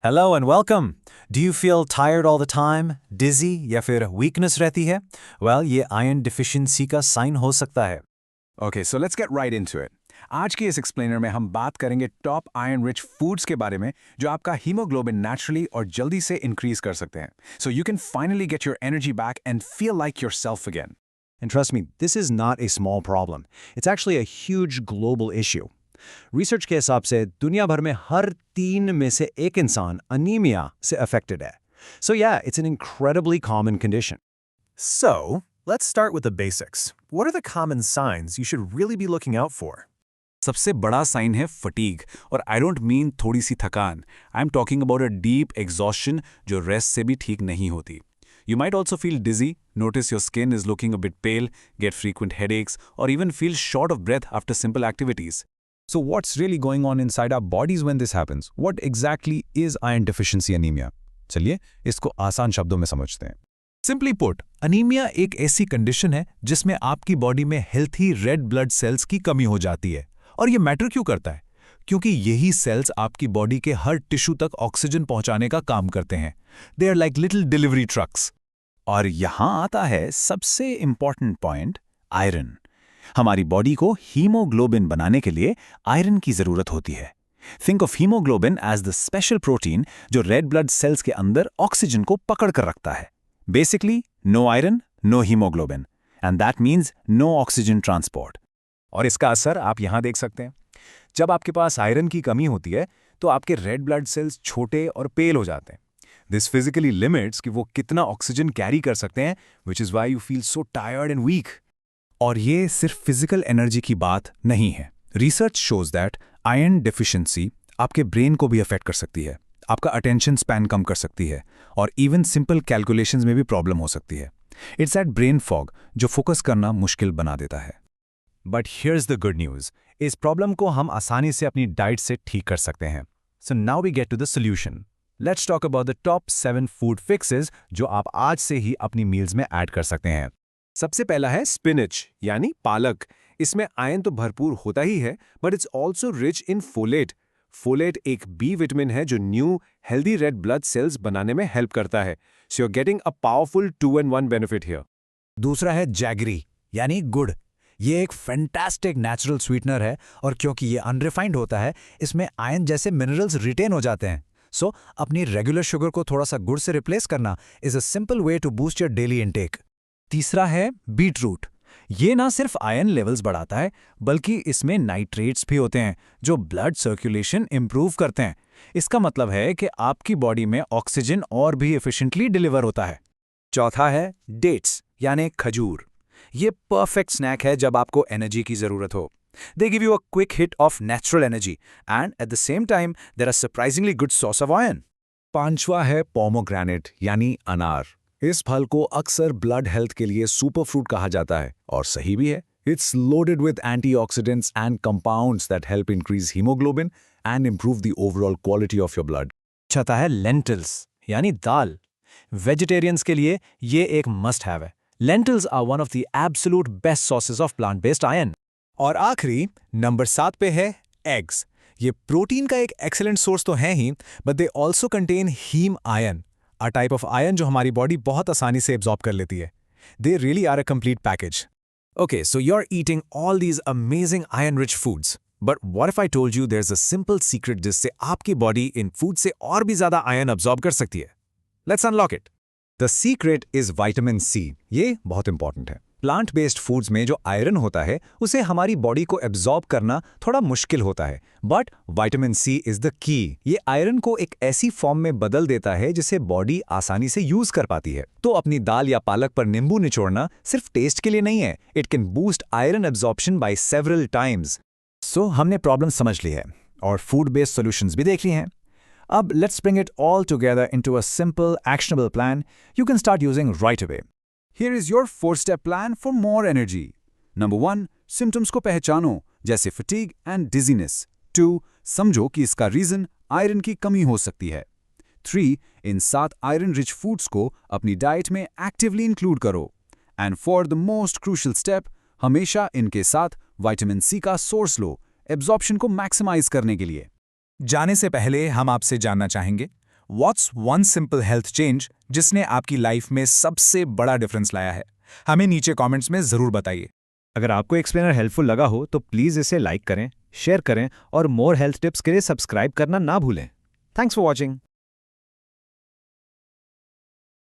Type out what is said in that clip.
Hello and welcome. Do you feel tired all the time, dizzy या फिर weakness रहती है? Well, ये iron deficiency का sign हो सकता है. Okay, so let's get right into it. आज की इस एक्सप्लेनर में हम बात करेंगे टॉप आयरन रिच फूड्स के बारे में जो आपका हीमोग्लोबिन नेचुरली और जल्दी से इंक्रीज कर सकते हैं. So you can finally get your energy back and feel like yourself again. And trust me, this is not a small problem. It's actually a huge global issue. Research के हिसाब से दुनिया भर में हर 3 में से एक इंसान अनीमिया से अफेक्टेड है. So yeah, it's an incredibly common condition. So, let's start with the basics. What are the common signs you should really be looking out for? सबसे बड़ा साइन है फटीग और आई डोंट मीन थोड़ी सी थकान. I am talking about a deep exhaustion जो rest से भी ठीक नहीं होती. You might also feel dizzy, notice your skin is looking a bit pale, get frequent headaches, or even feel short of breath after simple activities. So what's really going on inside our bodies when this happens? What exactly is iron deficiency anemia? चलिए इसको आसान शब्दों में समझते हैं. Simply put, anaemia एक ऐसी condition है जिसमें आपकी बॉडी में हेल्थी रेड ब्लड सेल्स की कमी हो जाती है. और ये मैटर क्यों करता है? क्योंकि यही सेल्स आपकी बॉडी के हर टिश्यू तक ऑक्सीजन पहुंचाने का काम करते हैं. They are like little delivery trucks. और यहाँ आता है सबसे इंपॉर्टेंट पॉइंट, आयरन. हमारी बॉडी को हीमोग्लोबिन बनाने के लिए आयरन की जरूरत होती है. Think of haemoglobin as the special protein जो रेड ब्लड सेल्स के अंदर ऑक्सीजन को पकड़ कर रखता है. Basically no iron no haemoglobin and that means no oxygen transport. और इसका असर आप यहाँ देख सकते हैं. जब आपके पास आयरन की कमी होती है तो आपके रेड ब्लड सेल्स छोटे और पेल हो जाते हैं. दिस फिजिकली लिमिट्स कि वो कितना ऑक्सीजन कैरी कर सकते हैं, which is why you feel so tired and weak. और ये सिर्फ फिजिकल एनर्जी की बात नहीं है. Research shows that iron deficiency आपके ब्रेन को भी अफेक्ट कर सकती है, आपका अटेंशन स्पैन कम कर सकती है और इवन सिंपल कैलकुलेशंस में भी प्रॉब्लम हो सकती है. इट्स दैट ब्रेन फॉग जो फोकस करना मुश्किल बना देता है. But here's the good news. इस प्रॉब्लम को हम आसानी से अपनी डाइट से ठीक कर सकते हैं. So now we get to the solution. Let's talk about the top 7 food fixes जो आप आज से ही अपनी मील्स में ऐड कर सकते हैं. सबसे पहला है स्पिनच यानी पालक. इसमें आयरन तो भरपूर होता ही है, but it's also rich in folate. Folate एक बी विटामिन है जो new healthy red blood cells बनाने में हेल्प करता है. So you are getting a powerful 2-in-1 benefit here. दूसरा है जैगरी यानी गुड़. ये एक फैंटास्टिक नेचुरल स्वीटनर है और क्योंकि ये अनरिफाइंड होता है इसमें आयरन जैसे मिनरल्स रिटेन हो जाते हैं. सो अपनी रेगुलर शुगर को थोड़ा सा गुड़ से रिप्लेस करना is a simple way to boost your daily intake. तीसरा है बीट रूट. ये ना सिर्फ आयरन लेवल्स बढ़ाता है बल्कि इसमें नाइट्रेट्स भी होते हैं जो ब्लड सर्कुलेशन इंप्रूव करते हैं. इसका मतलब है कि आपकी बॉडी में ऑक्सीजन और भी एफिशिएंटली डिलीवर होता है. चौथा है डेट्स यानी खजूर. ये परफेक्ट स्नैक है जब आपको एनर्जी की जरूरत हो. They give you a quick hit of natural energy and at the same time they're a surprisingly good source of iron. पांचवा है पोमोग्रेनेट यानी अनार. इस फल को अक्सर ब्लड हेल्थ के लिए सुपर फ्रूट कहा जाता है और सही भी है. It's loaded with antioxidants and compounds that help increase hemoglobin and improve the overall quality of your blood. छठा है लेंटिल्स यानी दाल. वेजिटेरियंस के लिए ये एक मस्ट हैव है. Lentils are one of the absolute best sources of plant-based iron. और आखिरी नंबर 7 पे है एग्स. ये प्रोटीन का एक एक्सेलेंट सोर्स तो है ही, but they also contain haem iron, a type of iron जो हमारी बॉडी बहुत आसानी से एब्जॉर्ब कर लेती है. They really are a complete package. Okay, so you are eating all these amazing iron rich foods, but what if I told you there is a simple secret जिससे आपकी बॉडी इन फूड से और भी ज्यादा iron absorb कर सकती है. Let's unlock it. The secret is vitamin C. ये बहुत इंपॉर्टेंट है. प्लांट बेस्ड फूड्स में जो आयरन होता है उसे हमारी बॉडी को एब्जॉर्ब करना थोड़ा मुश्किल होता है, but vitamin C is the key. ये आयरन को एक ऐसी फॉर्म में बदल देता है जिसे बॉडी आसानी से यूज कर पाती है. तो अपनी दाल या पालक पर नींबू निचोड़ना सिर्फ टेस्ट के लिए नहीं है. It can boost iron absorption by several times. So हमने प्रॉब्लम समझ ली है और फूड बेस्ड सॉल्यूशंस भी देख लिए हैं. अब let's bring it all together into a simple actionable plan you can start using right away. Here is your 4-step plan for more energy. Number 1, symptoms को पहचानो जैसे fatigue and dizziness. 2, समझो कि इसका रीजन आयरन की कमी हो सकती है. 3, इन 7 आयरन रिच फूड्स को अपनी डाइट में एक्टिवली इंक्लूड करो. And for the most crucial step, हमेशा इनके साथ विटामिन सी का सोर्स लो, एब्जॉर्प्शन को मैक्सिमाइज करने के लिए. जाने से पहले हम आपसे जानना चाहेंगे what's one simple health change जिसने आपकी लाइफ में सबसे बड़ा डिफरेंस लाया है? हमें नीचे कमेंट्स में जरूर बताइए। अगर आपको एक्सप्लेनर हेल्पफुल लगा हो तो प्लीज़ इसे लाइक करें, शेयर करें और मोर हेल्थ टिप्स के लिए सब्सक्राइब करना ना भूलें। Thanks for watching.